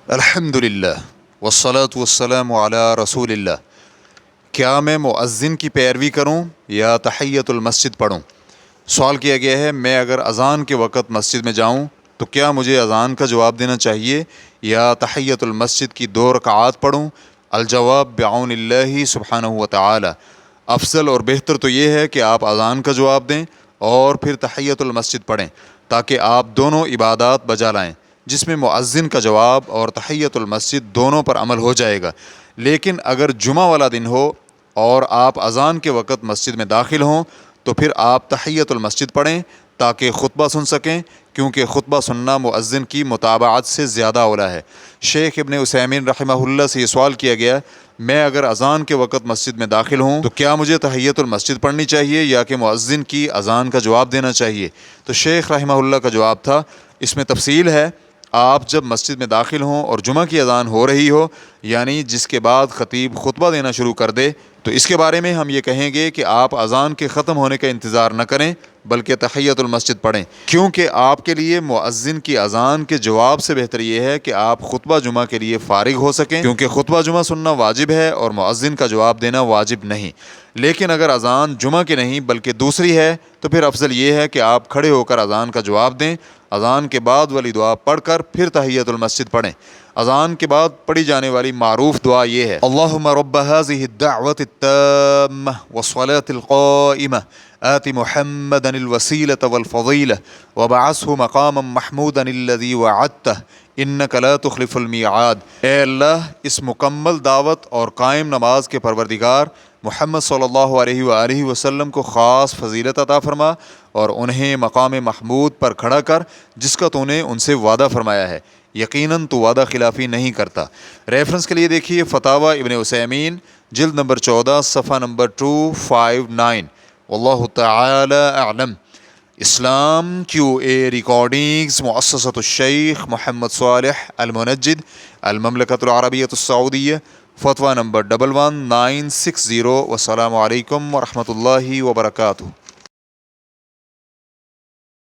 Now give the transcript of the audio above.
الحمدللہ والصلاة والسلام علی رسول اللہ۔ کیا میں مؤذن کی پیروی کروں یا تحیۃ المسجد پڑھوں؟ سوال کیا گیا ہے، میں اگر اذان کے وقت مسجد میں جاؤں تو کیا مجھے اذان کا جواب دینا چاہیے یا تحیۃ المسجد کی 2 رکعات پڑھوں؟ الجواب بعون اللہ سبحانہ و تعالی، افضل اور بہتر تو یہ ہے کہ آپ اذان کا جواب دیں اور پھر تحیۃ المسجد پڑھیں، تاکہ آپ دونوں عبادات بجا لائیں، جس میں مؤذن کا جواب اور تحیۃ المسجد دونوں پر عمل ہو جائے گا۔ لیکن اگر جمعہ والا دن ہو اور آپ اذان کے وقت مسجد میں داخل ہوں تو پھر آپ تحیۃ المسجد پڑھیں تاکہ خطبہ سن سکیں، کیونکہ خطبہ سننا مؤذن کی متابعت سے زیادہ اولیٰ ہے۔ شیخ ابن عثیمین رحمہ اللہ سے یہ سوال کیا گیا، میں اگر اذان کے وقت مسجد میں داخل ہوں تو کیا مجھے تحیۃ المسجد پڑھنی چاہیے یا کہ مؤذن کی اذان کا جواب دینا چاہیے؟ تو شیخ رحمہ اللہ کا جواب تھا، اس میں تفصیل ہے، آپ جب مسجد میں داخل ہوں اور جمعہ کی اذان ہو رہی ہو، یعنی جس کے بعد خطیب خطبہ دینا شروع کر دے، تو اس کے بارے میں ہم یہ کہیں گے کہ آپ اذان کے ختم ہونے کا انتظار نہ کریں بلکہ تحیۃ المسجد پڑھیں، کیونکہ آپ کے لیے مؤذن کی اذان کے جواب سے بہتر یہ ہے کہ آپ خطبہ جمعہ کے لیے فارغ ہو سکیں، کیونکہ خطبہ جمعہ سننا واجب ہے اور مؤذن کا جواب دینا واجب نہیں۔ لیکن اگر اذان جمعہ کی نہیں بلکہ دوسری ہے تو پھر افضل یہ ہے کہ آپ کھڑے ہو کر اذان کا جواب دیں، اذان کے بعد والی دعا پڑھ کر پھر تحیۃ المسجد پڑھیں۔ اذان کے بعد پڑھی جانے والی معروف دعا یہ ہے، اللہم رب هذه الدعوة التامة والصلاة القائمة آت محمدا الوسیلة والفضیلة وبعثه مقاما محمودا الذی وعدته انک لا تخلف المیعاد۔ اے اللہ، اس مکمل دعوت اور قائم نماز کے پروردگار محمد صلی اللہ علیہ وآلہ وسلم کو خاص فضیلت عطا فرما اور انہیں مقام محمود پر کھڑا کر جس کا تو نے ان سے وعدہ فرمایا ہے، یقیناً تو وعدہ خلافی نہیں کرتا۔ ریفرنس کے لیے دیکھیے فتاوی ابن عثیمین جلد نمبر 14 صفحہ نمبر 259۔ واللہ تعالی اعلم۔ اسلام QA ریکارڈنگز، مؤسسۃ الشیخ محمد صالح المنجد، المملکۃ العربیۃ السعودیہ، فتویٰ نمبر 11960۔ والسلام علیکم ورحمۃ اللہ وبرکاتہ۔